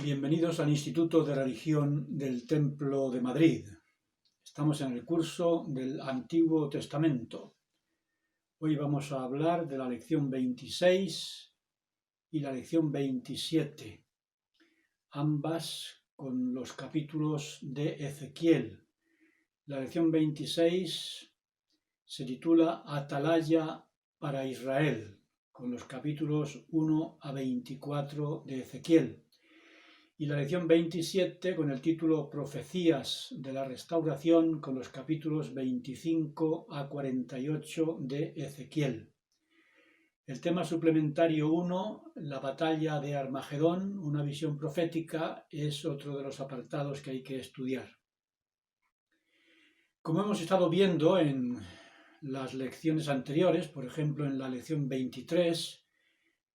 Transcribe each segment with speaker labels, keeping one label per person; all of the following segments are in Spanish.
Speaker 1: Bienvenidos al Instituto de Religión del Templo de Madrid. Estamos en el curso del Antiguo Testamento. Hoy vamos a hablar de la lección 26 y la lección 27, ambas con los capítulos de Ezequiel. La lección 26 se titula Atalaya para Israel, con los capítulos 1 a 24 de Ezequiel. Y la lección 27 con el título Profecías de la Restauración, con los capítulos 25 a 48 de Ezequiel. El tema suplementario 1, la batalla de Armagedón, una visión profética, es otro de los apartados que hay que estudiar. Como hemos estado viendo en las lecciones anteriores, por ejemplo en la lección 23,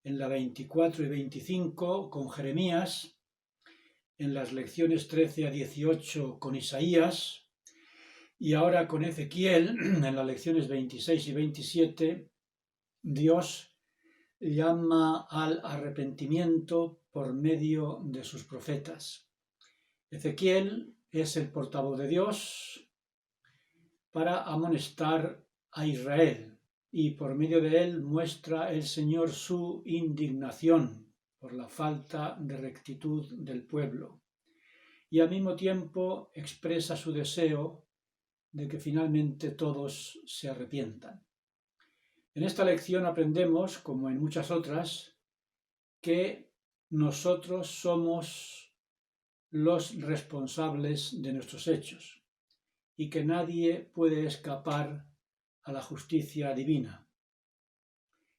Speaker 1: en la 24 y 25 con Jeremías, en las lecciones 13 a 18 con Isaías y ahora con Ezequiel, en las lecciones 26 y 27, Dios llama al arrepentimiento por medio de sus profetas. Ezequiel es el portavoz de Dios para amonestar a Israel y por medio de él muestra el Señor su indignación por la falta de rectitud del pueblo, y al mismo tiempo expresa su deseo de que finalmente todos se arrepientan. En esta lección aprendemos, como en muchas otras, que nosotros somos los responsables de nuestros hechos y que nadie puede escapar a la justicia divina.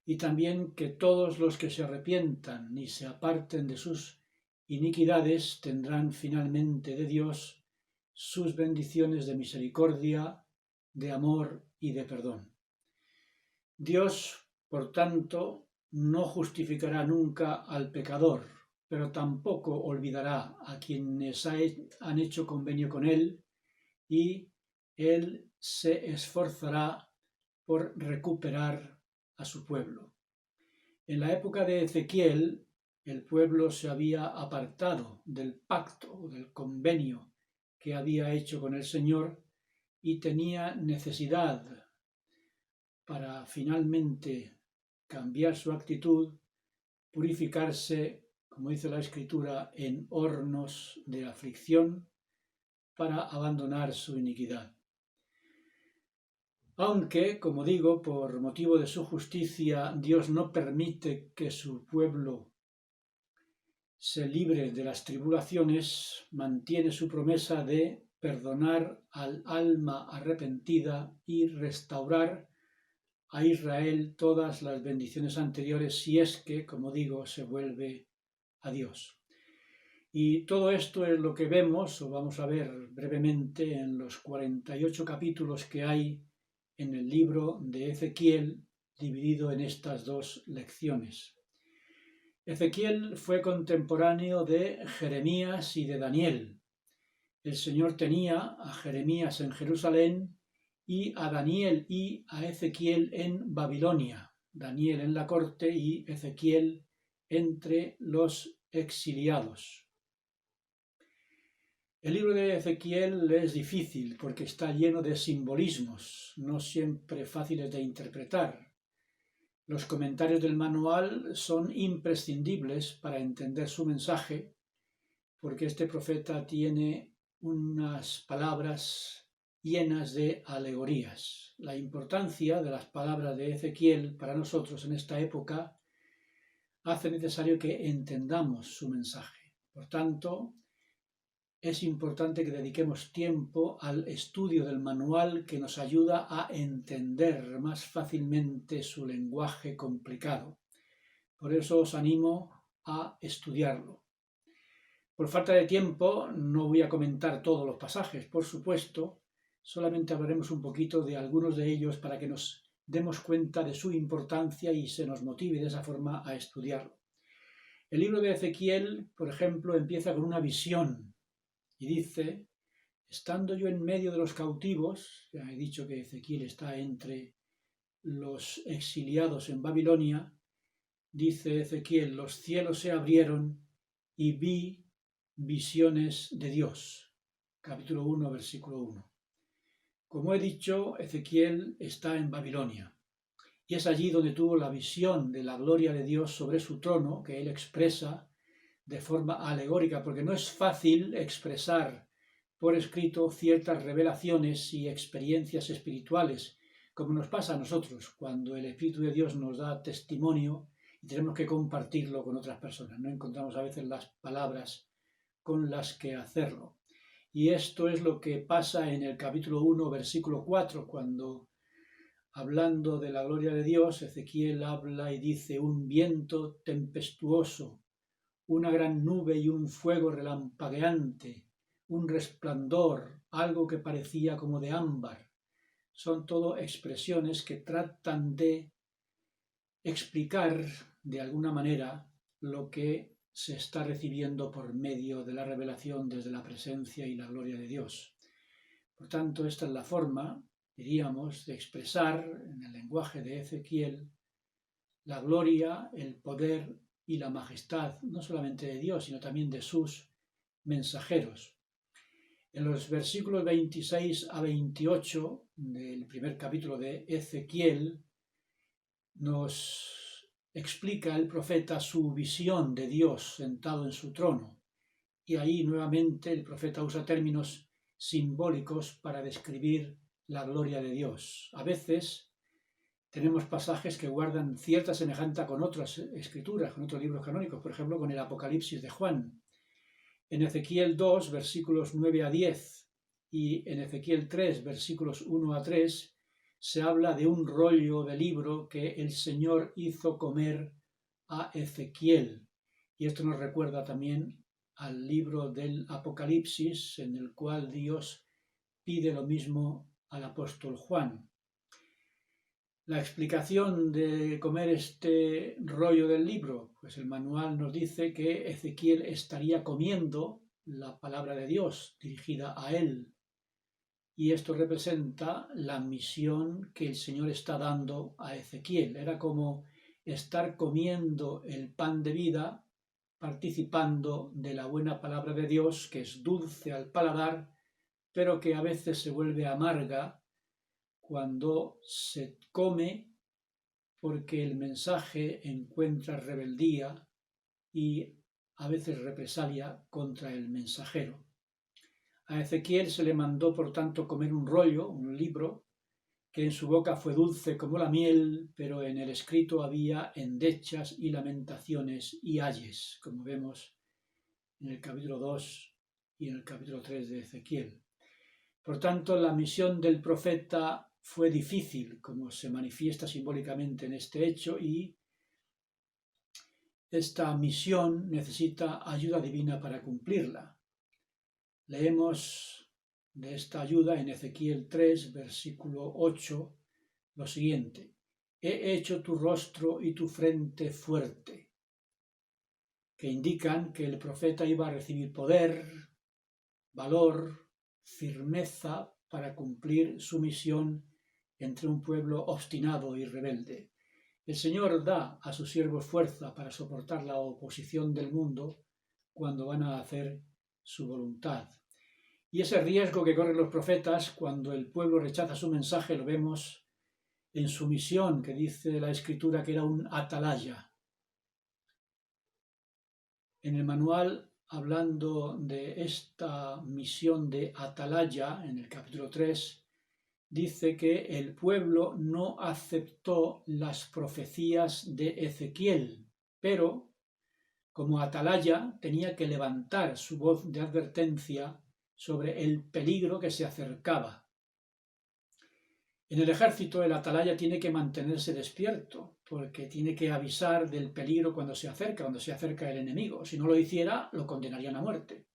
Speaker 1: Y también que todos los que se arrepientan y se aparten de sus iniquidades tendrán finalmente de Dios sus bendiciones de misericordia, de amor y de perdón. Dios, por tanto, no justificará nunca al pecador, pero tampoco olvidará a quienes han hecho convenio con él, y él se esforzará por recuperar a su pueblo. En la época de Ezequiel, el pueblo se había apartado del pacto, del convenio que había hecho con el Señor, y tenía necesidad para finalmente cambiar su actitud, purificarse, como dice la Escritura, en hornos de aflicción para abandonar su iniquidad. Aunque, como digo, por motivo de su justicia, Dios no permite que su pueblo se libre de las tribulaciones, mantiene su promesa de perdonar al alma arrepentida y restaurar a Israel todas las bendiciones anteriores si es que, como digo, se vuelve a Dios. Y todo esto es lo que vemos, o vamos a ver brevemente, en los 48 capítulos que hay en el libro de Ezequiel, dividido en estas dos lecciones. Ezequiel fue contemporáneo de Jeremías y de Daniel. El Señor tenía a Jeremías en Jerusalén y a Daniel y a Ezequiel en Babilonia. Daniel en la corte y Ezequiel entre los exiliados. El libro de Ezequiel es difícil porque está lleno de simbolismos, no siempre fáciles de interpretar. Los comentarios del manual son imprescindibles para entender su mensaje, porque este profeta tiene unas palabras llenas de alegorías. La importancia de las palabras de Ezequiel para nosotros en esta época hace necesario que entendamos su mensaje. Por tanto, es importante que dediquemos tiempo al estudio del manual que nos ayuda a entender más fácilmente su lenguaje complicado. Por eso os animo a estudiarlo. Por falta de tiempo no voy a comentar todos los pasajes, por supuesto, solamente hablaremos un poquito de algunos de ellos para que nos demos cuenta de su importancia y se nos motive de esa forma a estudiarlo. El libro de Ezequiel, por ejemplo, empieza con una visión. Y dice, estando yo en medio de los cautivos, ya he dicho que Ezequiel está entre los exiliados en Babilonia, dice Ezequiel, los cielos se abrieron y vi visiones de Dios. Capítulo 1, versículo 1. Como he dicho, Ezequiel está en Babilonia y es allí donde tuvo la visión de la gloria de Dios sobre su trono, que él expresa de forma alegórica, porque no es fácil expresar por escrito ciertas revelaciones y experiencias espirituales, como nos pasa a nosotros cuando el Espíritu de Dios nos da testimonio y tenemos que compartirlo con otras personas. No encontramos a veces las palabras con las que hacerlo. Y esto es lo que pasa en el capítulo 1, versículo 4, cuando, hablando de la gloria de Dios, Ezequiel habla y dice: un viento tempestuoso, una gran nube y un fuego relampagueante, un resplandor, algo que parecía como de ámbar. Son todo expresiones que tratan de explicar de alguna manera lo que se está recibiendo por medio de la revelación desde la presencia y la gloria de Dios. Por tanto, esta es la forma, diríamos, de expresar en el lenguaje de Ezequiel la gloria, el poder y la majestad, no solamente de Dios, sino también de sus mensajeros. En los versículos 26 a 28 del primer capítulo de Ezequiel nos explica el profeta su visión de Dios sentado en su trono. Y ahí nuevamente el profeta usa términos simbólicos para describir la gloria de Dios. A veces tenemos pasajes que guardan cierta semejanza con otras escrituras, con otros libros canónicos, por ejemplo con el Apocalipsis de Juan. En Ezequiel 2, versículos 9 a 10 y en Ezequiel 3, versículos 1 a 3, se habla de un rollo de libro que el Señor hizo comer a Ezequiel. Y esto nos recuerda también al libro del Apocalipsis, en el cual Dios pide lo mismo al apóstol Juan. La explicación de comer este rollo del libro, pues el manual nos dice que Ezequiel estaría comiendo la palabra de Dios dirigida a él. Y esto representa la misión que el Señor está dando a Ezequiel. Era como estar comiendo el pan de vida, participando de la buena palabra de Dios, que es dulce al paladar, pero que a veces se vuelve amarga cuando se come, porque el mensaje encuentra rebeldía y a veces represalia contra el mensajero. A Ezequiel se le mandó, por tanto, comer un rollo, un libro, que en su boca fue dulce como la miel, pero en el escrito había endechas y lamentaciones y ayes, como vemos en el capítulo 2 y en el capítulo 3 de Ezequiel. Por tanto, la misión del profeta fue difícil, como se manifiesta simbólicamente en este hecho, y esta misión necesita ayuda divina para cumplirla. Leemos de esta ayuda en Ezequiel 3, versículo 8, lo siguiente: he hecho tu rostro y tu frente fuerte, que indican que el profeta iba a recibir poder, valor, firmeza para cumplir su misión entre un pueblo obstinado y rebelde. El Señor da a sus siervos fuerza para soportar la oposición del mundo cuando van a hacer su voluntad. Y ese riesgo que corren los profetas cuando el pueblo rechaza su mensaje lo vemos en su misión, que dice la Escritura que era un atalaya. En el manual, hablando de esta misión de atalaya, en el capítulo 3, dice que el pueblo no aceptó las profecías de Ezequiel, pero como atalaya tenía que levantar su voz de advertencia sobre el peligro que se acercaba. En el ejército, el atalaya tiene que mantenerse despierto, porque tiene que avisar del peligro cuando se acerca el enemigo. Si no lo hiciera, lo condenarían a muerte.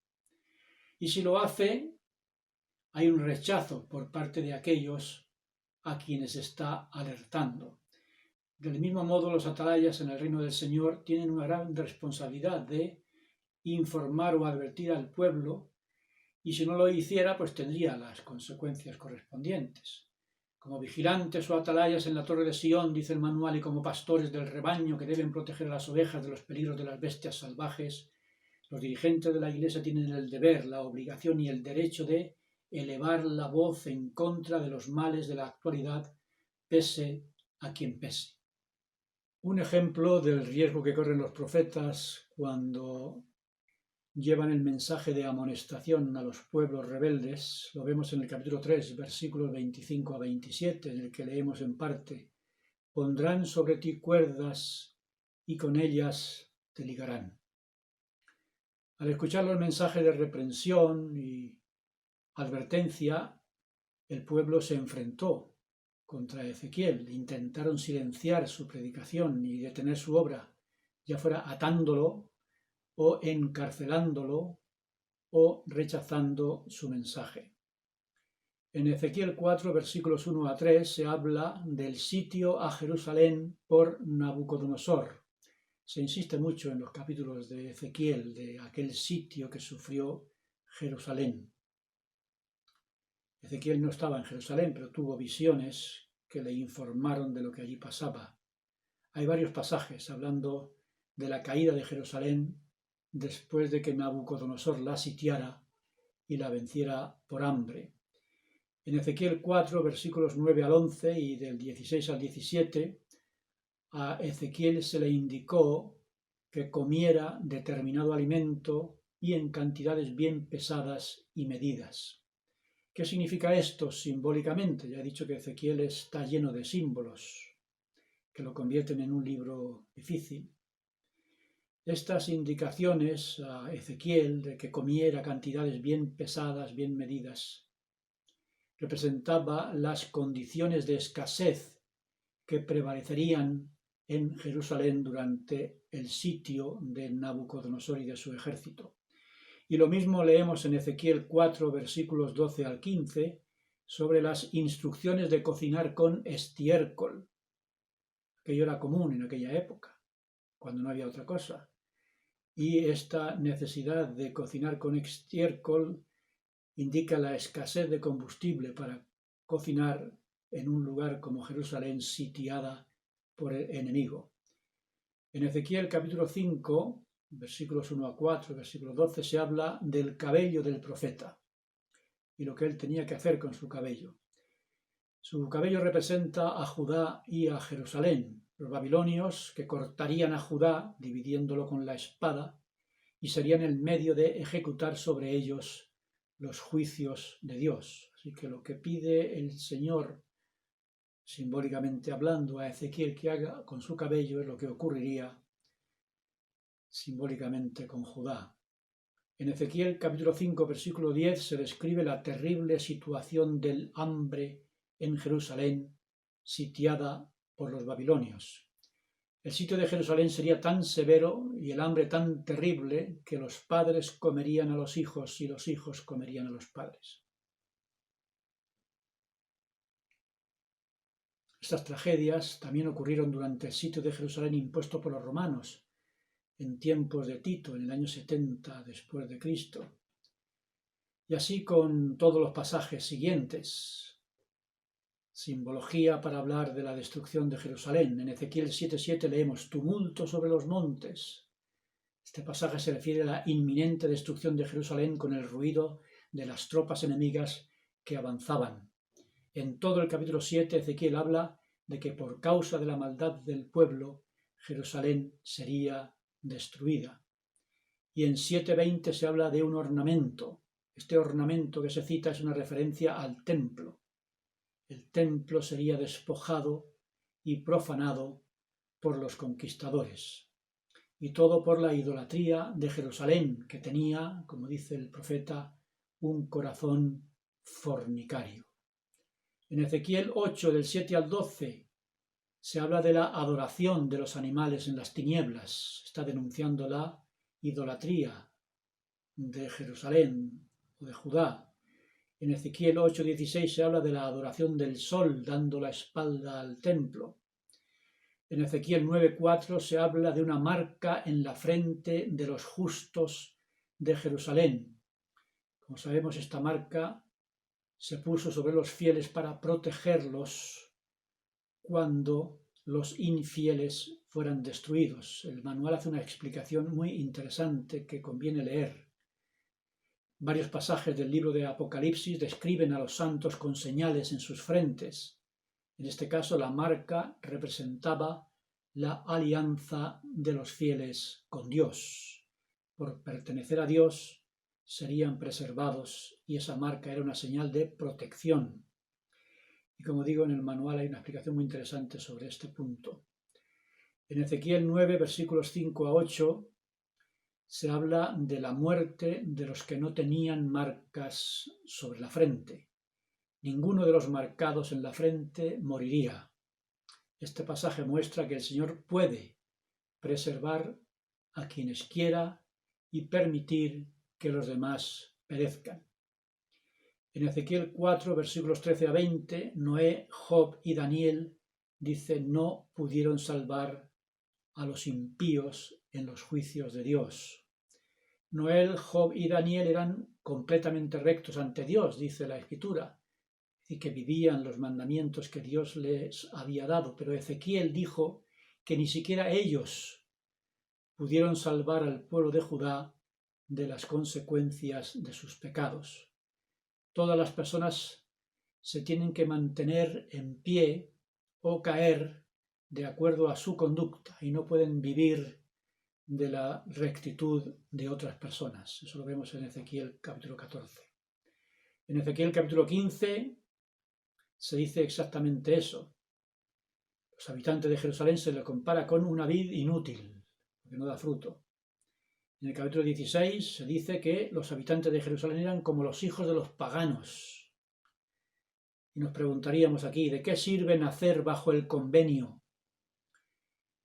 Speaker 1: Y si lo hace, hay un rechazo por parte de aquellos a quienes está alertando. Del mismo modo, los atalayas en el reino del Señor tienen una gran responsabilidad de informar o advertir al pueblo, y si no lo hiciera, pues tendría las consecuencias correspondientes. Como vigilantes o atalayas en la torre de Sion, dice el manual, y como pastores del rebaño que deben proteger a las ovejas de los peligros de las bestias salvajes, Los dirigentes de la Iglesia tienen el deber, la obligación y el derecho de elevar la voz en contra de los males de la actualidad, pese a quien pese. Un ejemplo del riesgo que corren los profetas cuando llevan el mensaje de amonestación a los pueblos rebeldes lo vemos en el capítulo 3, versículos 25 a 27, en el que leemos en parte: pondrán sobre ti cuerdas y con ellas te ligarán. Al escuchar los mensajes de reprensión y advertencia, el pueblo se enfrentó contra Ezequiel. Intentaron silenciar su predicación y detener su obra, ya fuera atándolo o encarcelándolo o rechazando su mensaje. En Ezequiel 4, versículos 1 a 3, se habla del sitio a Jerusalén por Nabucodonosor. Se insiste mucho en los capítulos de Ezequiel de aquel sitio que sufrió Jerusalén. Ezequiel no estaba en Jerusalén, pero tuvo visiones que le informaron de lo que allí pasaba. Hay varios pasajes hablando de la caída de Jerusalén después de que Nabucodonosor la sitiara y la venciera por hambre. En Ezequiel 4, versículos 9 al 11 y del 16 al 17, a Ezequiel se le indicó que comiera determinado alimento y en cantidades bien pesadas y medidas. ¿Qué significa esto simbólicamente? Ya he dicho que Ezequiel está lleno de símbolos que lo convierten en un libro difícil. Estas indicaciones a Ezequiel de que comiera cantidades bien pesadas, bien medidas, representaba las condiciones de escasez que prevalecerían en Jerusalén durante el sitio de Nabucodonosor y de su ejército. Y lo mismo leemos en Ezequiel 4, versículos 12 al 15, sobre las instrucciones de cocinar con estiércol. Aquello era común en aquella época, cuando no había otra cosa. Y esta necesidad de cocinar con estiércol indica la escasez de combustible para cocinar en un lugar como Jerusalén sitiada por el enemigo. En Ezequiel capítulo 5, versículos 1 a 4, versículo 12, se habla del cabello del profeta y lo que él tenía que hacer con su cabello. Su cabello representa a Judá y a Jerusalén, los babilonios que cortarían a Judá dividiéndolo con la espada y serían el medio de ejecutar sobre ellos los juicios de Dios. Así que lo que pide el Señor, simbólicamente hablando, a Ezequiel que haga con su cabello es lo que ocurriría simbólicamente con Judá. En Ezequiel capítulo 5, versículo 10 se describe la terrible situación del hambre en Jerusalén, sitiada por los babilonios. El sitio de Jerusalén sería tan severo y el hambre tan terrible que los padres comerían a los hijos y los hijos comerían a los padres. Estas tragedias también ocurrieron durante el sitio de Jerusalén impuesto por los romanos en tiempos de Tito, en el año 70 después de Cristo. Y así con todos los pasajes siguientes. Simbología para hablar de la destrucción de Jerusalén. En Ezequiel 7:7 leemos: tumulto sobre los montes. Este pasaje se refiere a la inminente destrucción de Jerusalén con el ruido de las tropas enemigas que avanzaban. En todo el capítulo 7, Ezequiel habla de que por causa de la maldad del pueblo, Jerusalén sería destruida. Y en 7:20 se habla de un ornamento. Este ornamento que se cita es una referencia al templo. El templo sería despojado y profanado por los conquistadores. Y todo por la idolatría de Jerusalén, que tenía, como dice el profeta, un corazón fornicario. En Ezequiel 8, del 7 al 12, se habla de la adoración de los animales en las tinieblas. Está denunciando la idolatría de Jerusalén o de Judá. En Ezequiel 8:16 se habla de la adoración del sol dando la espalda al templo. En Ezequiel 9:4 se habla de una marca en la frente de los justos de Jerusalén. Como sabemos, esta marca se puso sobre los fieles para protegerlos cuando los infieles fueran destruidos. El manual hace una explicación muy interesante que conviene leer. Varios pasajes del libro de Apocalipsis describen a los santos con señales en sus frentes. En este caso, la marca representaba la alianza de los fieles con Dios. Por pertenecer a Dios, serían preservados y esa marca era una señal de protección. Y como digo, en el manual hay una explicación muy interesante sobre este punto. En Ezequiel 9, versículos 5 a 8, se habla de la muerte de los que no tenían marcas sobre la frente. Ninguno de los marcados en la frente moriría. Este pasaje muestra que el Señor puede preservar a quienes quiera y permitir que los demás perezcan. En Ezequiel 4, versículos 13 a 20, Noé, Job y Daniel, dice, no pudieron salvar a los impíos en los juicios de Dios. Noé, Job y Daniel eran completamente rectos ante Dios, dice la Escritura, y que vivían los mandamientos que Dios les había dado. Pero Ezequiel dijo que ni siquiera ellos pudieron salvar al pueblo de Judá de las consecuencias de sus pecados. Todas las personas se tienen que mantener en pie o caer de acuerdo a su conducta y no pueden vivir de la rectitud de otras personas. Eso lo vemos en Ezequiel capítulo 14. En Ezequiel capítulo 15 se dice exactamente eso. Los habitantes de Jerusalén se les compara con una vid inútil, que no da fruto. En el capítulo 16 se dice que los habitantes de Jerusalén eran como los hijos de los paganos. Y nos preguntaríamos aquí, ¿de qué sirve nacer bajo el convenio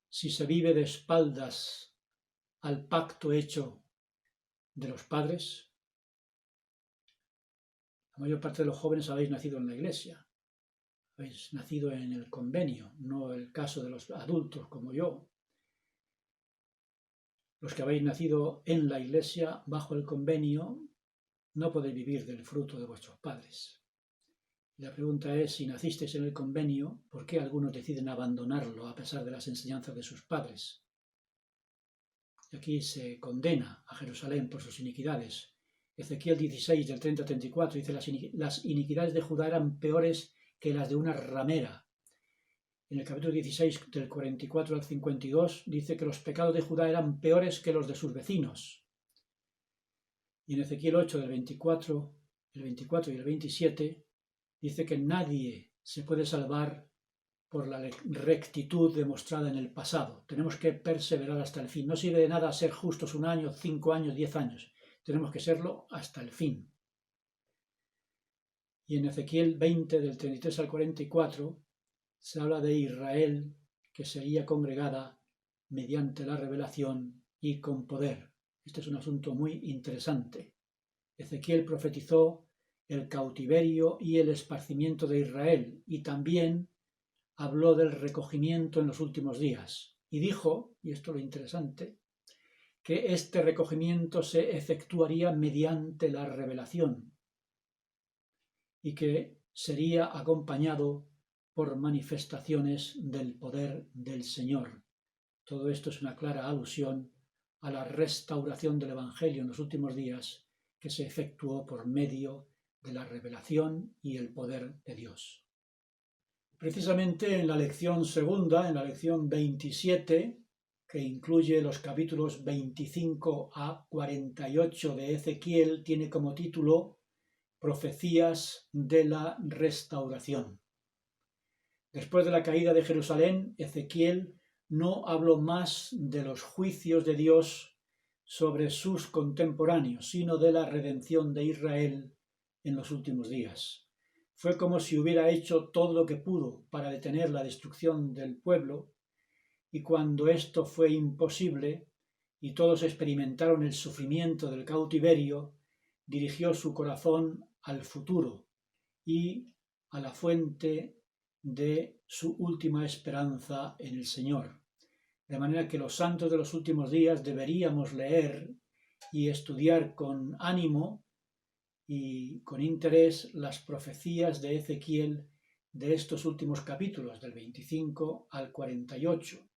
Speaker 1: si se vive de espaldas al pacto hecho de los padres? La mayor parte de los jóvenes habéis nacido en la iglesia, habéis nacido en el convenio, no el caso de los adultos como yo. Los que habéis nacido en la iglesia bajo el convenio no podéis vivir del fruto de vuestros padres. Y la pregunta es, si nacisteis en el convenio, ¿por qué algunos deciden abandonarlo a pesar de las enseñanzas de sus padres? Y aquí se condena a Jerusalén por sus iniquidades. Ezequiel 16, del 30 al 34, dice, las iniquidades de Judá eran peores que las de una ramera. En el capítulo 16, del 44 al 52, dice que los pecados de Judá eran peores que los de sus vecinos. Y en Ezequiel 8, del 24 y el 27, dice que nadie se puede salvar por la rectitud demostrada en el pasado. Tenemos que perseverar hasta el fin. No sirve de nada ser justos 1 año, 5 años, 10 años. Tenemos que serlo hasta el fin. Y en Ezequiel 20, del 33 al 44, se habla de Israel que sería congregada mediante la revelación y con poder. Este es un asunto muy interesante. Ezequiel profetizó el cautiverio y el esparcimiento de Israel y también habló del recogimiento en los últimos días. Y dijo, y esto es lo interesante, que este recogimiento se efectuaría mediante la revelación y que sería acompañado por manifestaciones del poder del Señor. Todo esto es una clara alusión a la restauración del Evangelio en los últimos días que se efectuó por medio de la revelación y el poder de Dios. Precisamente en la lección segunda, en la lección 27, que incluye los capítulos 25 a 48 de Ezequiel, tiene como título Profecías de la Restauración. Después de la caída de Jerusalén, Ezequiel no habló más de los juicios de Dios sobre sus contemporáneos, sino de la redención de Israel en los últimos días. Fue como si hubiera hecho todo lo que pudo para detener la destrucción del pueblo, y cuando esto fue imposible y todos experimentaron el sufrimiento del cautiverio, dirigió su corazón al futuro y a la fuente de su última esperanza en el Señor. De manera que los santos de los últimos días deberíamos leer y estudiar con ánimo y con interés las profecías de Ezequiel de estos últimos capítulos, del 25 al 48.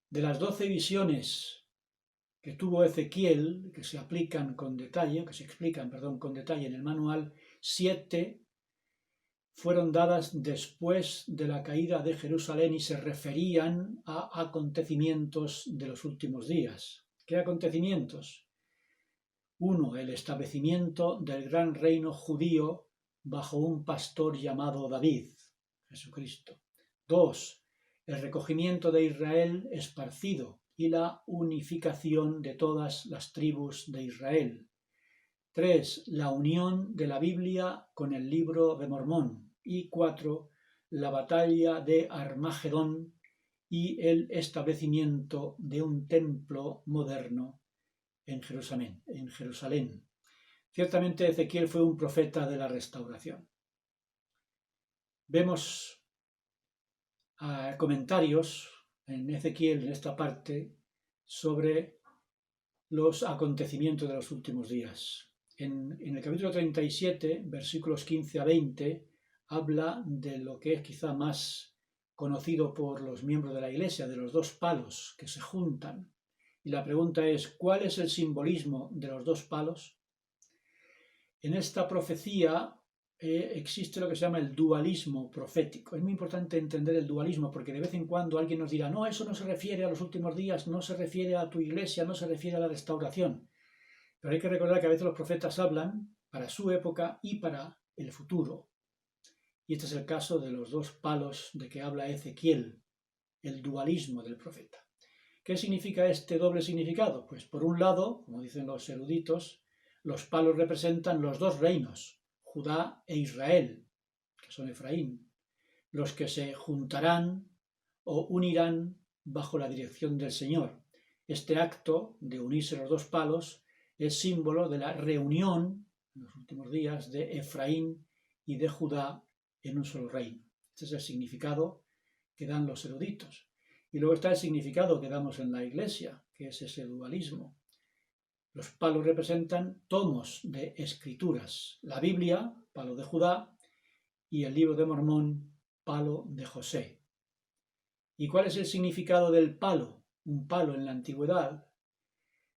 Speaker 1: De las 12 visiones que tuvo Ezequiel, que se explican con detalle en el manual, 7 fueron dadas después de la caída de Jerusalén y se referían a acontecimientos de los últimos días. ¿Qué acontecimientos? 1. El establecimiento del gran reino judío bajo un pastor llamado David, Jesucristo. 2. El recogimiento de Israel esparcido y la unificación de todas las tribus de Israel. 3. La unión de la Biblia con el libro de Mormón. Y 4. La batalla de Armagedón y el establecimiento de un templo moderno en Jerusalén. Ciertamente Ezequiel fue un profeta de la restauración. Vemos comentarios en Ezequiel, en esta parte, sobre los acontecimientos de los últimos días. En el capítulo 37, versículos 15 a 20, habla de lo que es quizá más conocido por los miembros de la Iglesia, de los 2 palos que se juntan. Y la pregunta es, ¿cuál es el simbolismo de los 2 palos? En esta profecía existe lo que se llama el dualismo profético. Es muy importante entender el dualismo porque de vez en cuando alguien nos dirá, no, eso no se refiere a los últimos días, no se refiere a tu iglesia, no se refiere a la restauración. Pero hay que recordar que a veces los profetas hablan para su época y para el futuro. Y este es el caso de los 2 palos de que habla Ezequiel, el dualismo del profeta. ¿Qué significa este doble significado? Pues por un lado, como dicen los eruditos, los palos representan los 2 reinos, Judá e Israel, que son Efraín, los que se juntarán o unirán bajo la dirección del Señor. Este acto de unirse los 2 palos es símbolo de la reunión en los últimos días de Efraín y de Judá en un solo reino. Este es el significado que dan los eruditos. Y luego está el significado que damos en la Iglesia, que es ese dualismo. Los palos representan tomos de escrituras. La Biblia, palo de Judá, y el libro de Mormón, palo de José. ¿Y cuál es el significado del palo? Un palo en la antigüedad.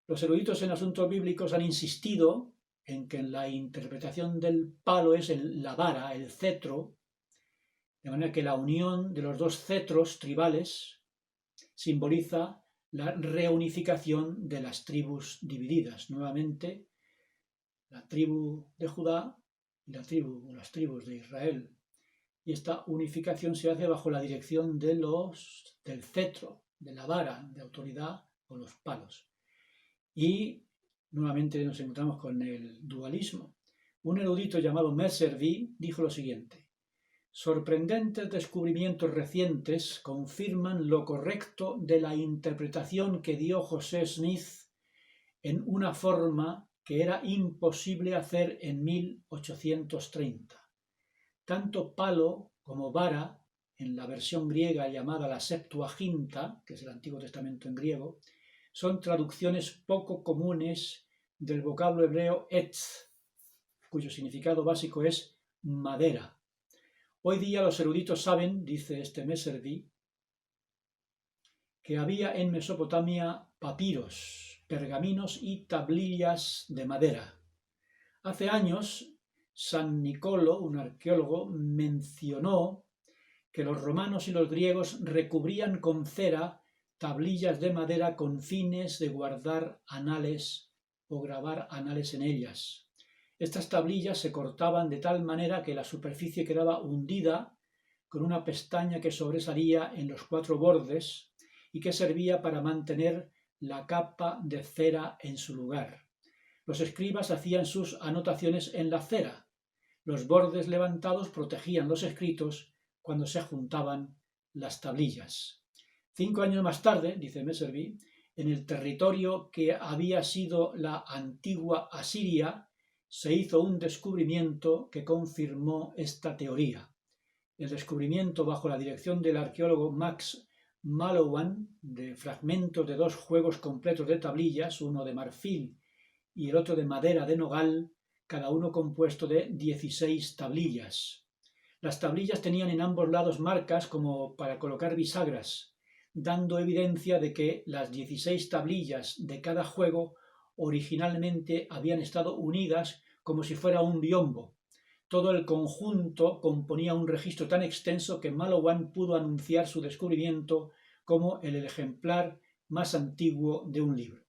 Speaker 1: Los eruditos en asuntos bíblicos han insistido en que en la interpretación del palo es la vara, el cetro, de manera que la unión de los 2 cetros tribales simboliza la reunificación de las tribus divididas. Nuevamente, la tribu de Judá y las tribus de Israel. Y esta unificación se hace bajo la dirección del cetro, de la vara de autoridad o los palos. Y nuevamente nos encontramos con el dualismo. Un erudito llamado Messervy dijo lo siguiente: sorprendentes descubrimientos recientes confirman lo correcto de la interpretación que dio José Smith en una forma que era imposible hacer en 1830. Tanto palo como vara, en la versión griega llamada la Septuaginta, que es el Antiguo Testamento en griego, son traducciones poco comunes del vocablo hebreo etz, cuyo significado básico es madera. Hoy día los eruditos saben, dice este Messervy, que había en Mesopotamia papiros, pergaminos y tablillas de madera. Hace años, San Nicolo, un arqueólogo, mencionó que los romanos y los griegos recubrían con cera tablillas de madera con fines de guardar anales o grabar anales en ellas. Estas tablillas se cortaban de tal manera que la superficie quedaba hundida con una pestaña que sobresalía en los 4 bordes y que servía para mantener la capa de cera en su lugar. Los escribas hacían sus anotaciones en la cera. Los bordes levantados protegían los escritos cuando se juntaban las tablillas. 5 años más tarde, dice Messervy, en el territorio que había sido la antigua Asiria, se hizo un descubrimiento que confirmó esta teoría. El descubrimiento, bajo la dirección del arqueólogo Max Mallowan, de fragmentos de 2 juegos completos de tablillas, uno de marfil y el otro de madera de nogal, cada uno compuesto de 16 tablillas. Las tablillas tenían en ambos lados marcas como para colocar bisagras. dando evidencia de que las 16 tablillas de cada juego originalmente habían estado unidas como si fuera un biombo. Todo el conjunto componía un registro tan extenso que Malowan pudo anunciar su descubrimiento como el ejemplar más antiguo de un libro.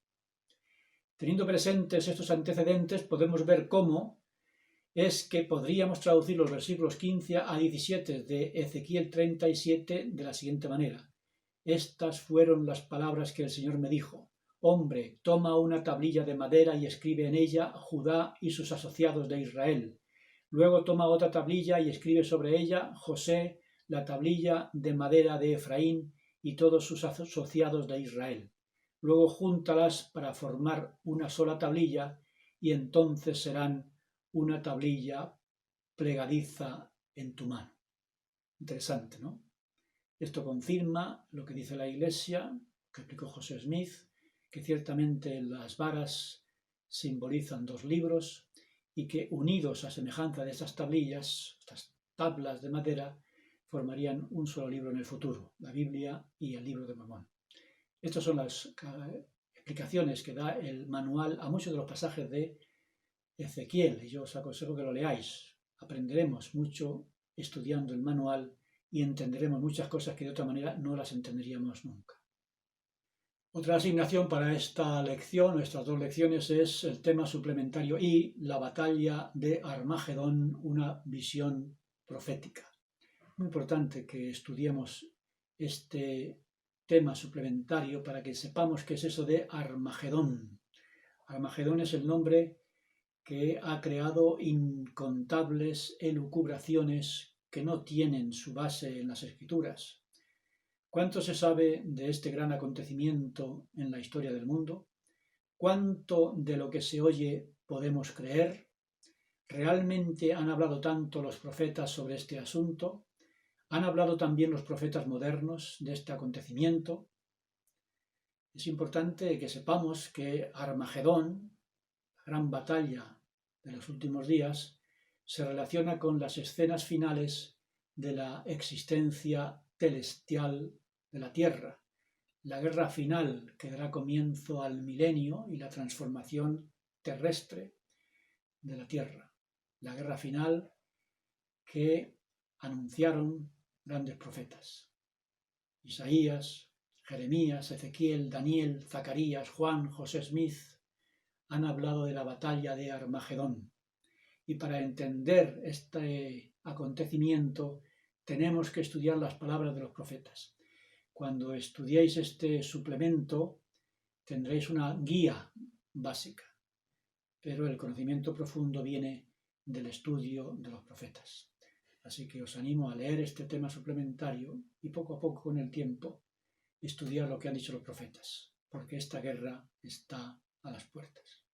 Speaker 1: Teniendo presentes estos antecedentes, podemos ver cómo es que podríamos traducir los versículos 15 a 17 de Ezequiel 37 de la siguiente manera. Estas fueron las palabras que el Señor me dijo. Hombre, toma una tablilla de madera y escribe en ella Judá y sus asociados de Israel. Luego toma otra tablilla y escribe sobre ella José, la tablilla de madera de Efraín y todos sus asociados de Israel. Luego júntalas para formar una sola tablilla y entonces serán una tablilla plegadiza en tu mano. Interesante, ¿no? Esto confirma lo que dice la Iglesia, que explicó José Smith, que ciertamente las varas simbolizan dos libros y que unidos a semejanza de estas tablillas, estas tablas de madera, formarían un solo libro en el futuro, la Biblia y el libro de Mormón. Estas son las explicaciones que da el manual a muchos de los pasajes de Ezequiel, y yo os aconsejo que lo leáis. Aprenderemos mucho estudiando el manual y entenderemos muchas cosas que de otra manera no las entenderíamos nunca. Otra asignación para esta lección, estas dos lecciones, es el tema suplementario y la batalla de Armagedón, una visión profética. Muy importante que estudiemos este tema suplementario para que sepamos qué es eso de Armagedón. Armagedón es el nombre que ha creado incontables elucubraciones que no tienen su base en las Escrituras. ¿Cuánto se sabe de este gran acontecimiento en la historia del mundo? ¿Cuánto de lo que se oye podemos creer? ¿Realmente han hablado tanto los profetas sobre este asunto? ¿Han hablado también los profetas modernos de este acontecimiento? Es importante que sepamos que Armagedón, la gran batalla de los últimos días, se relaciona con las escenas finales de la existencia celestial de la Tierra, la guerra final que dará comienzo al milenio y la transformación terrestre de la Tierra, la guerra final que anunciaron grandes profetas. Isaías, Jeremías, Ezequiel, Daniel, Zacarías, Juan, José Smith han hablado de la batalla de Armagedón. Y para entender este acontecimiento tenemos que estudiar las palabras de los profetas. Cuando estudiéis este suplemento tendréis una guía básica, pero el conocimiento profundo viene del estudio de los profetas. Así que os animo a leer este tema suplementario y poco a poco con el tiempo estudiar lo que han dicho los profetas, porque esta guerra está a las puertas.